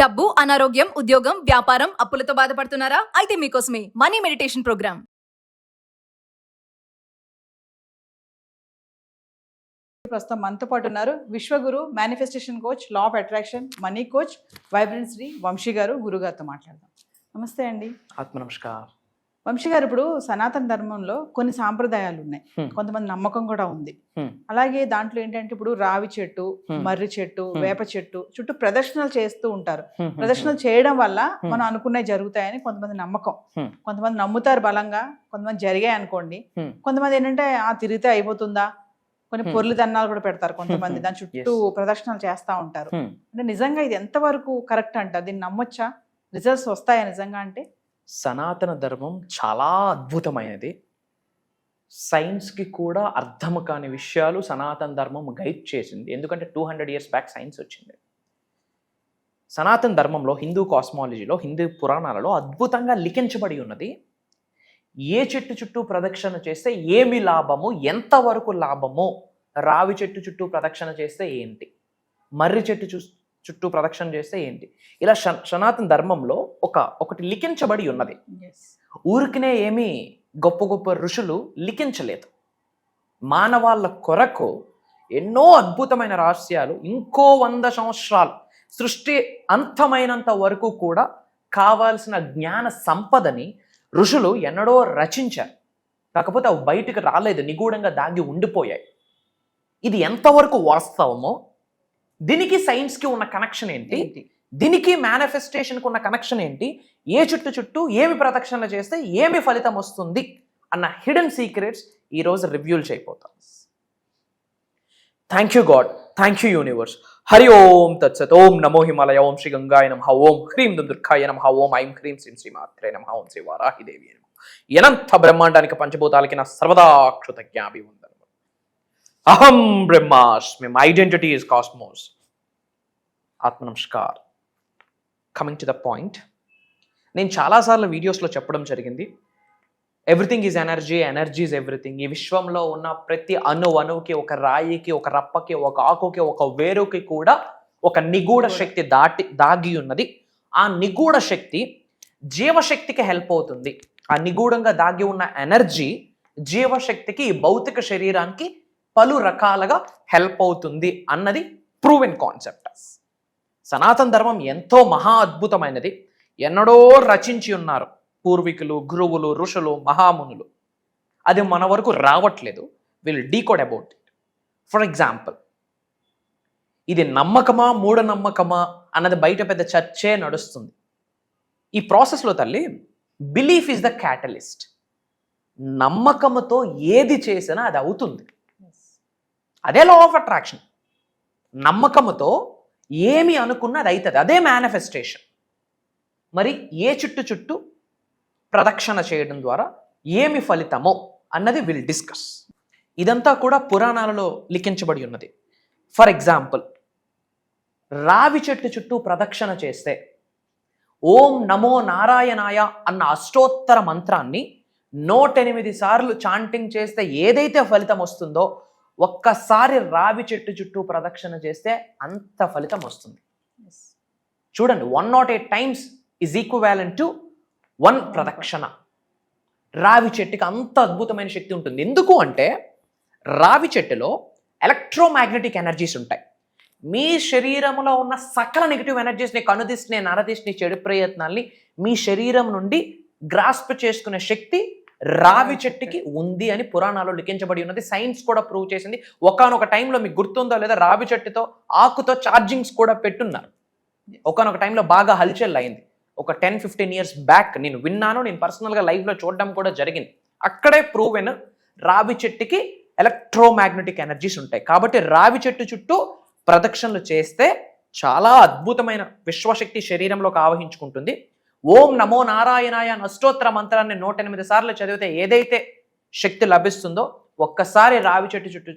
డబ్బు, అనారోగ్యం, ఉద్యోగం, వ్యాపారం, అప్పులతో బాధపడుతున్నారా? అయితే మీకోసమే మనీ మెడిటేషన్ ప్రోగ్రామ్. ప్రస్తుతం మనతో పాటు ఉన్నారు విశ్వగురు, manifestation coach, law of attraction, money coach, vibrant Shri Vamshi garu. గురుగారితో మాట్లాడదాం. నమస్తే అండి. ఆత్మ నమస్కారం. వంశీ గారు, ఇప్పుడు సనాతన ధర్మంలో కొన్ని సాంప్రదాయాలు ఉన్నాయి, కొంతమంది నమ్మకం కూడా ఉంది. అలాగే దాంట్లో ఏంటంటే ఇప్పుడు రావి చెట్టు, మర్రి చెట్టు, వేప చెట్టు చుట్టూ ప్రదర్శనలు చేస్తూ ఉంటారు. ప్రదర్శనలు చేయడం వల్ల మనం అనుకున్నవి జరుగుతాయని కొంతమంది నమ్మకం. కొంతమంది నమ్ముతారు బలంగా, కొంతమంది జరిగాయి అనుకోండి. కొంతమంది ఏంటంటే తిరిగితే అయిపోతుందా, కొన్ని పొర్లు దన్నాలు కూడా పెడతారు కొంతమంది, దాని చుట్టూ ప్రదర్శనలు చేస్తూ ఉంటారు. అంటే నిజంగా ఇది ఎంతవరకు కరెక్ట్ అంటారు? దీన్ని నమ్మొచ్చా? రిజల్ట్స్ వస్తాయా నిజంగా? అంటే సనాతన ధర్మం చాలా అద్భుతమైనది. సైన్స్కి కూడా అర్థం కాని విషయాలు సనాతన ధర్మం గైడ్ చేసింది. ఎందుకంటే 200 years బ్యాక్ సైన్స్ వచ్చింది. సనాతన ధర్మంలో, హిందూ కాస్మాలజీలో, హిందూ పురాణాలలో అద్భుతంగా లిఖించబడి ఉన్నది. ఏ చెట్టు చుట్టూ ప్రదక్షిణ చేస్తే ఏమి లాభము, ఎంతవరకు లాభము, రావి చెట్టు చుట్టూ ప్రదక్షిణ చేస్తే ఏంటి, మర్రి చెట్టు చుట్టూ ప్రదక్షిణ చేస్తే ఏంటి, ఇలా సనాతన ధర్మంలో ఒకటి లిఖించబడి ఉన్నది. ఊరికినే ఏమీ గొప్ప గొప్ప ఋషులు లిఖించలేదు. మానవాళ్ళ కొరకు ఎన్నో అద్భుతమైన రహస్యాలు ఇంకో 100 సంవత్సరాలు సృష్టి అంతమైనంత వరకు కూడా కావాల్సిన జ్ఞాన సంపదని ఋషులు ఎన్నడో రచించారు. కాకపోతే అవి బయటకు రాలేదు, నిగూఢంగా దాగి ఉండిపోయాయి. ఇది ఎంతవరకు వాస్తవమో, దీనికి సైన్స్కి ఉన్న కనెక్షన్ ఏంటి, దీనికి మేనిఫెస్టేషన్కి ఉన్న కనెక్షన్ ఏంటి, ఏ చుట్టూ ఏమి ప్రదక్షిణ చేస్తే ఏమి ఫలితం వస్తుంది అన్న హిడెన్ సీక్రెట్స్ ఈరోజు రివ్యూలు చేయబోతాం. Thank you god, thank you universe. Hari Om తత్సత్. ఓం నమో హిమాలయ. ఓం శ్రీ గంగాయ నమః. ఓం హ్రీం దుర్గాయ నమః. ఓం ఐం హ్రీం శ్రీం శ్రీమాత్రే నమః. ఓం శ్రీ వారాహిదేవి నమః. ఎనంత బ్రహ్మాండానికి పంచభూతాలకి నా సర్వదా కృతజ్ఞాభివందనము. అహం బ్రహ్మాస్మి. My identity is cosmos. ఆత్మ నమస్కార్. కమింగ్ టు ద పాయింట్, నేను చాలాసార్లు వీడియోస్లో చెప్పడం జరిగింది, everything is energy, energy is everything. ఈ విశ్వంలో ఉన్న ప్రతి అణువుకి, ఒక రాయికి, ఒక రప్పకి, ఒక ఆకుకి, ఒక వేరుకి కూడా ఒక నిగూఢ శక్తి దాగి ఉన్నది. ఆ నిగూఢ శక్తి జీవశక్తికి హెల్ప్ అవుతుంది. ఆ నిగూఢంగా దాగి ఉన్న ఎనర్జీ జీవశక్తికి, ఈ భౌతిక శరీరానికి పలు రకాలుగా హెల్ప్ అవుతుంది అన్నది ప్రూవెన్ కాన్సెప్ట్. సనాతన ధర్మం ఎంతో మహా అద్భుతమైనది. ఎన్నడో రచించి ఉన్నారు పూర్వీకులు, గురువులు, ఋషులు, మహామునులు. అది మన వరకు రావట్లేదు. Will decode about it. For example, ఇది నమ్మకమా మూఢనమ్మకమా అన్నది బయట పెద్ద చర్చే నడుస్తుంది. ఈ ప్రాసెస్లో తల్లి, బిలీఫ్ ఇస్ ద క్యాటలిస్ట్. నమ్మకంతో ఏది చేసినా అది అవుతుంది. అదే లా ఆఫ్ అట్రాక్షన్. నమ్మకంతో ఏమి అనుకున్నా అది అవుతుంది. అదే మేనిఫెస్టేషన్. మరి ఏ చుట్టూ ప్రదక్షిణ చేయడం ద్వారా ఏమి ఫలితమో అన్నది విల్ డిస్కస్. ఇదంతా కూడా పురాణాలలో లిఖించబడి ఉన్నది. ఫర్ ఎగ్జాంపుల్, రావి చెట్టు చుట్టూ ప్రదక్షిణ చేస్తే ఓం నమో నారాయణాయ అన్న అష్టోత్తర మంత్రాన్ని 108 సార్లు చాంటింగ్ చేస్తే ఏదైతే ఫలితం వస్తుందో, ఒక్కసారి రావి చెట్టు చుట్టూ ప్రదక్షిణ చేస్తే అంత ఫలితం వస్తుంది. చూడండి, 108 times ఈజ్ ఈక్వాలెంట్ టు 1 ప్రదక్షిణ. రావి చెట్టుకి అంత అద్భుతమైన శక్తి ఉంటుంది. ఎందుకు అంటే రావి చెట్టులో ఎలక్ట్రోమాగ్నెటిక్ ఎనర్జీస్ ఉంటాయి. మీ శరీరంలో ఉన్న సకల నెగిటివ్ ఎనర్జీస్ని, కనుదిష్ని, నరదిష్ని, చెడు ప్రయత్నాల్ని మీ శరీరం నుండి గ్రాస్ప్ చేసుకునే శక్తి రావి చెట్టుకి ఉంది అని పురాణాల్లో లిఖించబడి ఉన్నది. సైన్స్ కూడా ప్రూవ్ చేసింది. ఒకానొక టైంలో మీకు గుర్తుందో లేదా, రావి చెట్టుతో ఆకుతో ఛార్జింగ్స్ కూడా పెట్టున్నారు. ఒకానొక టైంలో బాగా హల్చల్ అయింది. ఒక 10-15 years బ్యాక్ నేను విన్నాను. నేను పర్సనల్గా లైవ్లో చూడడం కూడా జరిగింది. అక్కడే ప్రూవెన్ రావి చెట్టుకి ఎలక్ట్రోమాగ్నెటిక్ ఎనర్జీస్ ఉంటాయి. కాబట్టి రావి చెట్టు చుట్టూ ప్రదక్షిణలు చేస్తే చాలా అద్భుతమైన విశ్వశక్తి శరీరంలోకి ఆవహించుకుంటుంది. ఓం నమో నారాయణాయ అన్న అష్టోత్తర మంత్రాన్ని 108 సార్లు చదివితే ఏదైతే శక్తి లభిస్తుందో, ఒక్కసారి రావి చెట్టు చుట్టూ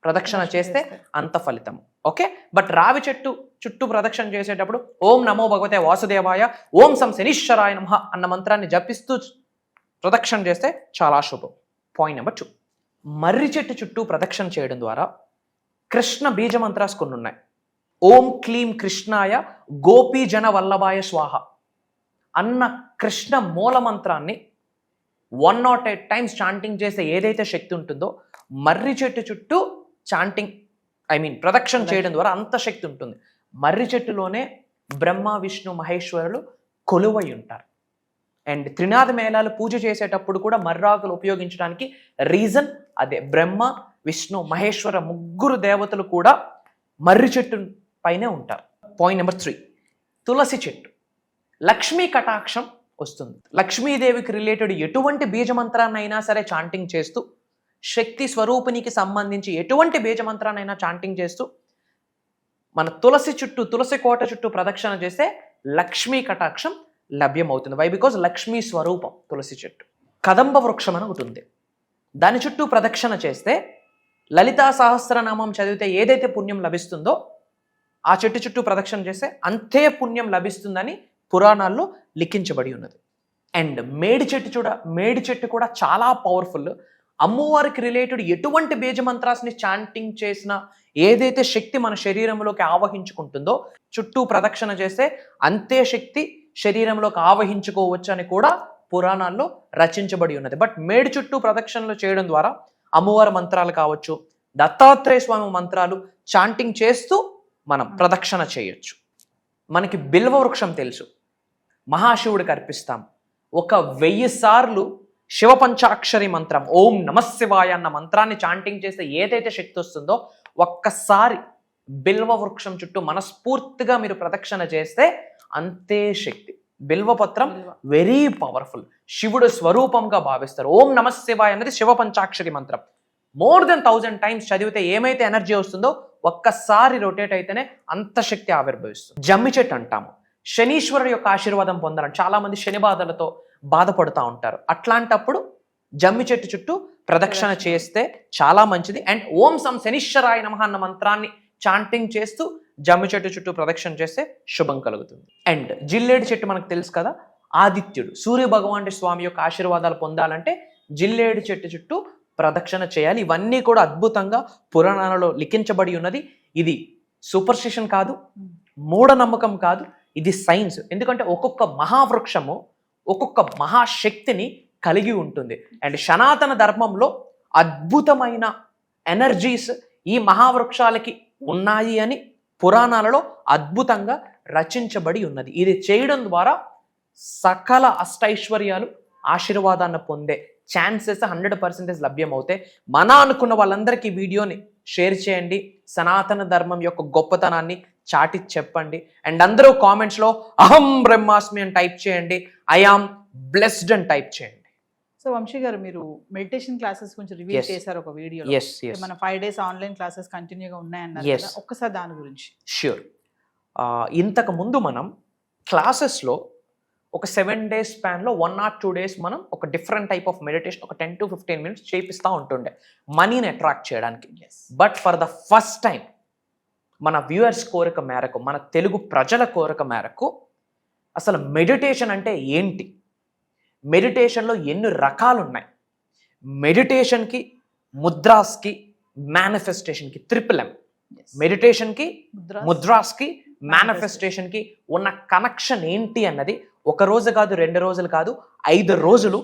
ప్రదక్షిణ చేస్తే అంత ఫలితం. ఓకే, బట్ రావి చెట్టు చుట్టూ ప్రదక్షిణ చేసేటప్పుడు ఓం నమో భగవతే వాసుదేవాయ, ఓం సం శనీశ్వరాయ నమః అన్న మంత్రాన్ని జపిస్తూ ప్రదక్షిణ చేస్తే చాలా శుభం. పాయింట్ నెంబర్ 2, మర్రి చెట్టు చుట్టూ ప్రదక్షిణ చేయడం ద్వారా కృష్ణ బీజ మంత్రాస్ కొన్ని ఉన్నాయి. ఓం క్లీం కృష్ణాయ గోపీజన వల్లభాయ స్వాహ అన్న కృష్ణ మూల మంత్రాన్ని 108 టైమ్స్ చాంటింగ్ చేసే ఏదైతే శక్తి ఉంటుందో మర్రి చెట్టు చుట్టూ చాంటింగ్ ప్రదక్షిణ చేయడం ద్వారా అంత శక్తి ఉంటుంది. మర్రి చెట్టులోనే బ్రహ్మ విష్ణు మహేశ్వరులు కొలువై ఉంటారు. అండ్ త్రినాథ మేళాలు పూజ చేసేటప్పుడు కూడా మర్రాకులు ఉపయోగించడానికి రీజన్ అదే. బ్రహ్మ విష్ణు మహేశ్వర ముగ్గురు దేవతలు కూడా మర్రి చెట్టు పైనే ఉంటారు. పాయింట్ నెంబర్ 3, తులసి చెట్టు. లక్ష్మీ కటాక్షం వస్తుంది. లక్ష్మీదేవికి రిలేటెడ్ ఎటువంటి బీజమంత్రాన్నైనా సరే చాంటింగ్ చేస్తూ, శక్తి స్వరూపిణికి సంబంధించి ఎటువంటి బీజమంత్రాన్నైనా చాంటింగ్ చేస్తూ మన తులసి చుట్టూ, తులసి కోట చుట్టూ ప్రదక్షిణ చేస్తే లక్ష్మీ కటాక్షం లభ్యమవుతుంది. వై? బికాజ్ లక్ష్మీ స్వరూపం తులసి చెట్టు. కదంబ వృక్షం అని ఒకటి ఉంది. దాని చుట్టూ ప్రదక్షిణ చేస్తే లలితా సహస్రనామం చదివితే ఏదైతే పుణ్యం లభిస్తుందో ఆ చెట్టు చుట్టూ ప్రదక్షిణ చేస్తే అంతే పుణ్యం లభిస్తుందని పురాణాల్లో లిఖించబడి ఉన్నది. అండ్ మేడి చెట్టు కూడా చాలా పవర్ఫుల్. అమ్మవారికి రిలేటెడ్ ఎటువంటి బీజమంత్రాస్ని చాంటింగ్ చేసినా ఏదైతే శక్తి మన శరీరంలోకి ఆవహించుకుంటుందో చుట్టూ ప్రదక్షిణ చేస్తే అంతే శక్తి శరీరంలోకి ఆవహించుకోవచ్చు అని కూడా పురాణాల్లో రచించబడి ఉన్నది. బట్ మేడి చుట్టూ ప్రదక్షిణలు చేయడం ద్వారా అమ్మవారి మంత్రాలు కావచ్చు, దత్తాత్రేయ స్వామి మంత్రాలు చాంటింగ్ చేస్తూ మనం ప్రదక్షిణ చేయొచ్చు. మనకి బిల్వ వృక్షం తెలుసు, మహాశివుడికి అర్పిస్తాం. 1000 సార్లు శివ పంచాక్షరి మంత్రం ఓం నమశివాయ అన్న మంత్రాన్ని చాంటింగ్ చేస్తే ఏదైతే శక్తి వస్తుందో ఒక్కసారి బిల్వ వృక్షం చుట్టూ మనస్ఫూర్తిగా మీరు ప్రదక్షిణ చేస్తే అంతే శక్తి. బిల్వపత్రం వెరీ పవర్ఫుల్, శివుడు స్వరూపంగా భావిస్తారు. ఓం నమశివాయ అనేది శివ పంచాక్షరి మంత్రం. మోర్ దెన్ 1000 టైమ్స్ చదివితే ఏమైతే ఎనర్జీ వస్తుందో ఒక్కసారి రొటేట్ అయితేనే అంత శక్తి ఆవిర్భవిస్తుంది. జమ్మి చెట్టు అంటాము. శనీశ్వరుడు యొక్క ఆశీర్వాదం పొందాలని చాలా మంది శని బాధలతో బాధపడుతూ ఉంటారు. అట్లాంటప్పుడు జమ్మి చెట్టు చుట్టూ ప్రదక్షిణ చేస్తే చాలా మంచిది. అండ్ ఓం సం శనీశ్వరాయ నమః అన్న మంత్రాన్ని చాంటింగ్ చేస్తూ జమ్మి చెట్టు చుట్టూ ప్రదక్షిణ చేస్తే శుభం కలుగుతుంది. అండ్ జిల్లేడు చెట్టు మనకు తెలుసు కదా, ఆదిత్యుడు సూర్య భగవానుడి స్వామి యొక్క ఆశీర్వాదాలు పొందాలంటే జిల్లేడు చెట్టు చుట్టూ ప్రదక్షిణ చేయాలి. ఇవన్నీ కూడా అద్భుతంగా పురాణాలలో లిఖించబడి ఉన్నది. ఇది సూపర్స్టిషన్ కాదు, మూఢనమ్మకం కాదు, ఇది సైన్స్. ఎందుకంటే ఒక్కొక్క మహావృక్షము ఒక్కొక్క మహాశక్తిని కలిగి ఉంటుంది. అండ్ సనాతన ధర్మంలో అద్భుతమైన ఎనర్జీస్ ఈ మహావృక్షాలకి ఉన్నాయి అని పురాణాలలో అద్భుతంగా రచించబడి ఉన్నది. ఇది చేయడం ద్వారా సకల అష్టైశ్వర్యాలు ఆశీర్వాదాన్ని పొందే ఛాన్సెస్ 100% లభ్యమవుతాయి. మన అనుకున్న వాళ్ళందరికీ వీడియోని షేర్ చేయండి. సనాతన ధర్మం యొక్క గొప్పతనాన్ని చాటి చెప్పండి. అండ్ అందరూ కామెంట్స్లో అహం బ్రహ్మాస్మి అని టైప్ చేయండి, ఐ ఆమ్ బ్లెస్డ్ అని టైప్ చేయండి. సో వంశీ గారు, మీరు మెడిటేషన్ క్లాసెస్ గురించి రివ్యూ చేశారు ఒక వీడియో. మన 5 days ఆన్లైన్ క్లాసెస్ కంటిన్యూగా ఉన్నాయన్నారు కదా, ఒక్కసారి దాని గురించి. ష్యూర్. ఇంతకు ముందు మనం క్లాసెస్లో ఒక 7 days స్పాన్లో 1 or 2 days మనం ఒక డిఫరెంట్ టైప్ ఆఫ్ మెడిటేషన్ ఒక 10 to 15 minutes చేపిస్తూ ఉంటుండే మనీని అట్రాక్ట్ చేయడానికి. But for the first time మన వ్యూయర్స్ కోరిక మేరకు, మన తెలుగు ప్రజల కోరిక మేరకు అసలు మెడిటేషన్ అంటే ఏంటి, మెడిటేషన్లో ఎన్ని రకాలు ఉన్నాయి, మెడిటేషన్కి, ముద్రాస్కి, మేనిఫెస్టేషన్కి ట్రిపుల్ M. మెడిటేషన్కి, ముద్రాస్కి, మేనిఫెస్టేషన్కి ఉన్న కనెక్షన్ ఏంటి అన్నది 1 రోజు కాదు, 2 రోజులు కాదు, 5 రోజులు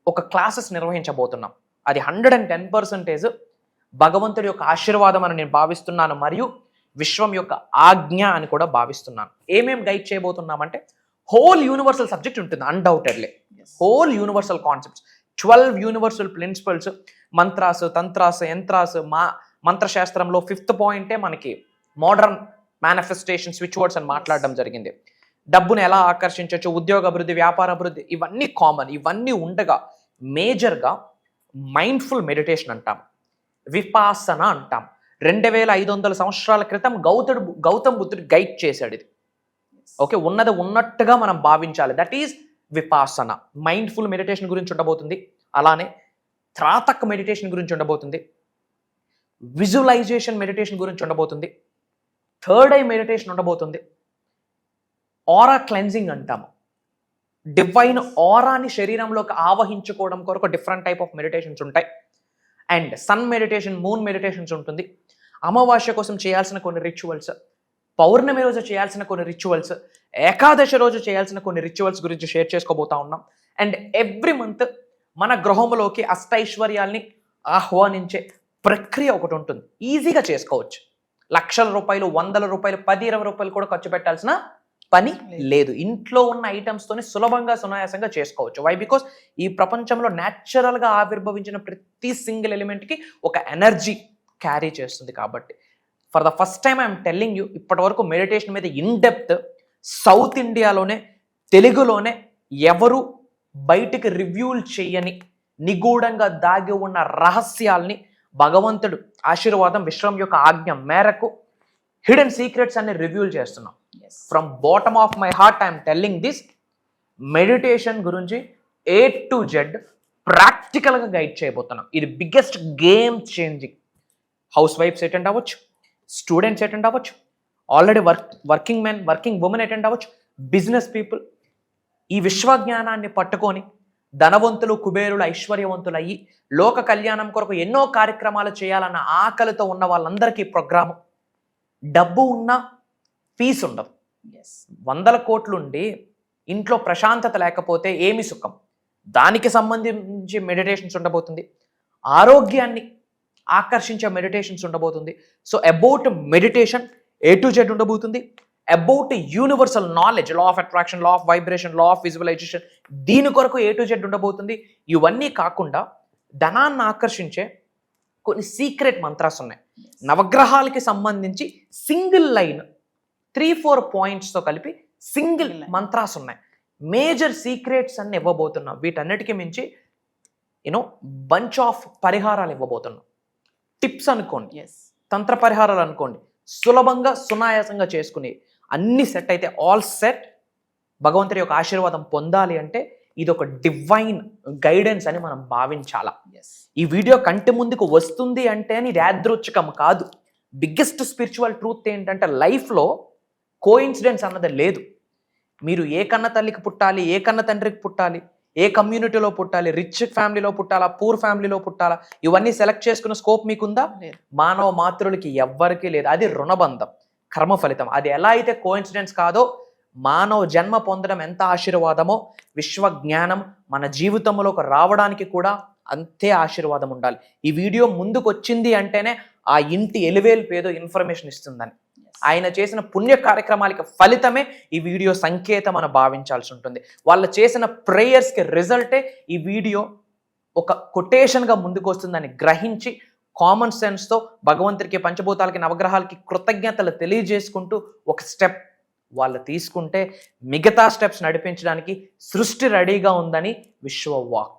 ఒక క్లాసెస్ నిర్వహించబోతున్నాం. అది 110% భగవంతుడి యొక్క ఆశీర్వాదం అని నేను భావిస్తున్నాను, మరియు విశ్వం యొక్క ఆజ్ఞ అని కూడా భావిస్తున్నాను. ఏమేం గైడ్ చేయబోతున్నామంటే హోల్ యూనివర్సల్ సబ్జెక్ట్ ఉంటుంది undoubtedly. Whole universal concepts, 12 universal principles, mantras, tantras, yantras, మంత్రశాస్త్రంలో 5th పాయింటే మనకి మోడర్న్ మేనిఫెస్టేషన్ స్విచ్ వర్డ్స్ అని మాట్లాడడం జరిగింది. డబ్బును ఎలా ఆకర్షించవచ్చు, ఉద్యోగ అభివృద్ధి, వ్యాపార అభివృద్ధి, ఇవన్నీ కామన్. ఇవన్నీ ఉండగా మేజర్గా మైండ్ఫుల్ మెడిటేషన్ అంటాం, విపాసన అంటాం. 2500 సంవత్సరాల క్రితం గౌతమ్ బుద్ధుడు గైడ్ చేశాడు ఇది. ఓకే, ఉన్నది ఉన్నట్టుగా మనం భావించాలి. That is Vipassana. Mindful meditation గురించి ఉండబోతుంది. అలానే త్రాతక్ మెడిటేషన్ గురించి ఉండబోతుంది. విజువలైజేషన్ మెడిటేషన్ గురించి ఉండబోతుంది. థర్డ్ ఐ మెడిటేషన్ ఉండబోతుంది. ఆరా క్లెన్జింగ్ అంటాము. డివైన్ ఆరాని శరీరంలోకి ఆవహించుకోవడం కొరకు డిఫరెంట్ టైప్ ఆఫ్ మెడిటేషన్స్ ఉంటాయి. And sun meditation, moon meditations ఉంటుంది. అమావాస్య కోసం చేయాల్సిన కొన్ని రిచువల్స్, పౌర్ణమి రోజు చేయాల్సిన కొన్ని రిచువల్స్, ఏకాదశి రోజు చేయాల్సిన కొన్ని రిచువల్స్ గురించి షేర్ చేసుకోబోతా ఉన్నాం. అండ్ ఎవ్రీ మంత్ మన గృహంలోకి అష్టైశ్వర్యాల్ని ఆహ్వానించే ప్రక్రియ ఒకటి ఉంటుంది. ఈజీగా చేసుకోవచ్చు. లక్షల రూపాయలు, 100 రూపాయలు, 10-20 రూపాయలు కూడా ఖర్చు పెట్టాల్సిన పని లేదు. ఇంట్లో ఉన్న ఐటమ్స్తోనే సులభంగా సునాయాసంగా చేసుకోవచ్చు. వై? బికాస్ ఈ ప్రపంచంలో న్యాచురల్గా ఆవిర్భవించిన ప్రతి సింగిల్ ఎలిమెంట్కి ఒక ఎనర్జీ క్యారీ చేస్తుంది. కాబట్టి for the first time I'm telling you, ఇప్పటి వరకు మెడిటేషన్ మీద ఇన్ డెప్త్ సౌత్ ఇండియాలోనే, తెలుగులోనే ఎవరు బయటికి రివ్యూలు చేయని నిగూఢంగా దాగి ఉన్న రహస్యాల్ని భగవంతుడు ఆశీర్వాదం, విశ్వం యొక్క ఆజ్ఞ మేరకు హిడెన్ సీక్రెట్స్ అన్ని రివ్యూల్ చేస్తున్నాం. From bottom of my heart I'm telling this. Meditation గురించి A to Z ప్రాక్టికల్గా గైడ్ చేయబోతున్నాం. ఇది biggest game changing. House wives attend అవ్వచ్చు, స్టూడెంట్స్ అటెండ్ అవ్వచ్చు, already working men, working women attend అవ్వచ్చు, బిజినెస్ పీపుల్. ఈ విశ్వజ్ఞానాన్ని పట్టుకొని ధనవంతులు, కుబేరులు, ఐశ్వర్యవంతులు అయ్యి లోక కళ్యాణం కొరకు ఎన్నో కార్యక్రమాలు చేయాలన్న ఆకలితో ఉన్న వాళ్ళందరికీ ప్రోగ్రాము. డబ్బు ఉన్నా పీస్ ఉండదు. 100 కోట్లుండి ఇంట్లో ప్రశాంతత లేకపోతే ఏమి సుఖం? దానికి సంబంధించి మెడిటేషన్స్ ఉండబోతుంది. ఆరోగ్యాన్ని ఆకర్షించే మెడిటేషన్స్ ఉండబోతుంది. So about meditation A to Z ఉండబోతుంది. About universal knowledge, law of attraction, law of vibration, law of visualization, దీని కొరకు A to Z ఉండబోతుంది. ఇవన్నీ కాకుండా ధనాన్ని ఆకర్షించే కొన్ని సీక్రెట్ మంత్రాస్ ఉన్నాయి. నవగ్రహాలకి సంబంధించి సింగిల్ లైన్ 3-4 పాయింట్స్తో కలిపి సింగిల్ మంత్రాస్ ఉన్నాయి. మేజర్ సీక్రెట్స్ అన్ని ఇవ్వబోతున్నాం. వీటన్నిటికీ మించి బంచ్ ఆఫ్ పరిహారాలు ఇవ్వబోతున్నాం. టిప్స్ అనుకోండి, తంత్ర పరిహారాలు అనుకోండి, సులభంగా సునాయాసంగా చేసుకుని అన్ని సెట్ అయితే ఆల్ సెట్. భగవంతుడి యొక్క ఆశీర్వాదం పొందాలి అంటే ఇది ఒక డివైన్ గైడెన్స్ అని మనం భావించాలా. ఈ వీడియో కంటి ముందుకు వస్తుంది అంటే ఇది యాదృచ్ఛికం కాదు. బిగ్గెస్ట్ స్పిరిచువల్ ట్రూత్ ఏంటంటే లైఫ్లో కోఇన్సిడెన్స్ అన్నది లేదు. మీరు ఏ కన్న తల్లికి పుట్టాలి, ఏ కన్న తండ్రికి పుట్టాలి, ఏ కమ్యూనిటీలో పుట్టాలి, రిచ్ ఫ్యామిలీలో పుట్టాలా, పూర్ ఫ్యామిలీలో పుట్టాలా, ఇవన్నీ సెలెక్ట్ చేసుకున్న స్కోప్ మీకుందా? మానవ మాతృలకి ఎవ్వరికీ లేదు. అది రుణబంధం, కర్మ ఫలితం. అది ఎలా అయితే కోఇన్సిడెన్స్ కాదో, మానవ జన్మ పొందడం ఎంత ఆశీర్వాదమో, విశ్వ జ్ఞానం మన జీవితంలోకి రావడానికి కూడా అంతే ఆశీర్వాదం ఉండాలి. ఈ వీడియో ముందుకు వచ్చింది అంటేనే ఆ ఇంటి ఎలివేల్పు ఏదో ఇన్ఫర్మేషన్ ఇస్తుందని. ఆయన చేసిన పుణ్య కార్యక్రమాలకి ఫలితమే ఈ వీడియో సంకేతం అని భావించాల్సి ఉంటుంది. వాళ్ళు చేసిన ప్రేయర్స్కి రిజల్టే ఈ వీడియో ఒక కొటేషన్గా ముందుకు వస్తుందని గ్రహించి కామన్ సెన్స్తో భగవంతుడికి, పంచభూతాలకి, నవగ్రహాలకి కృతజ్ఞతలు తెలియజేసుకుంటూ ఒక స్టెప్ వాళ్ళు తీసుకుంటే మిగతా స్టెప్స్ నడిపించడానికి సృష్టి రెడీగా ఉందని విశ్వవాక్.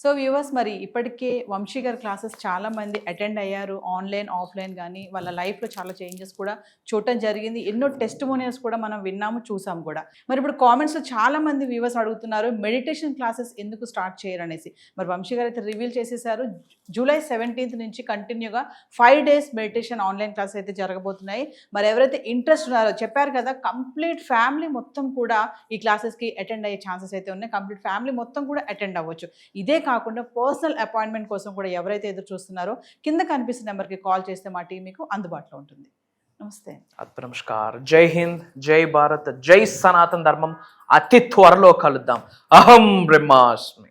సో వ్యూవర్స్, మరి ఇప్పటికే వంశీ గారి క్లాసెస్ చాలా మంది అటెండ్ అయ్యారు, ఆన్లైన్ ఆఫ్లైన్ కానీ. వాళ్ళ లైఫ్లో చాలా చేంజెస్ కూడా చూడటం జరిగింది. ఎన్నో టెస్టిమోనియల్స్ కూడా మనం విన్నాము, చూసాము కూడా. మరి ఇప్పుడు కామెంట్స్లో చాలా మంది వ్యూవర్స్ అడుగుతున్నారు మెడిటేషన్ క్లాసెస్ ఎందుకు స్టార్ట్ చేయరు అనేసి. మరి వంశీ గారు అయితే రివీల్ చేసేసారు. జూలై 17th నుంచి కంటిన్యూగా 5 days మెడిటేషన్ ఆన్లైన్ క్లాసెస్ అయితే జరగబోతున్నాయి. మరి ఎవరైతే ఇంట్రెస్ట్ ఉన్నారో చెప్పారు కదా, కంప్లీట్ ఫ్యామిలీ మొత్తం కూడా ఈ క్లాసెస్కి అటెండ్ అయ్యే ఛాన్సెస్ అయితే ఉన్నాయి. కంప్లీట్ ఫ్యామిలీ మొత్తం కూడా అటెండ్ అవ్వచ్చు. ఇదే కాకుండా పర్సనల్ అపాయింట్మెంట్ కోసం కూడా ఎవరైతే ఎదురు చూస్తున్నారో కింద కనిపిస్తున్న నెంబర్కి కాల్ చేస్తే మా టీం మీకు అందుబాటులో ఉంటుంది. నమస్తే. నమస్కార్. జై హింద్, జై భారత్, జై సనాతన ధర్మం. అతి త్వరలో కలుద్దాం. అహం బ్రహ్మాస్మి.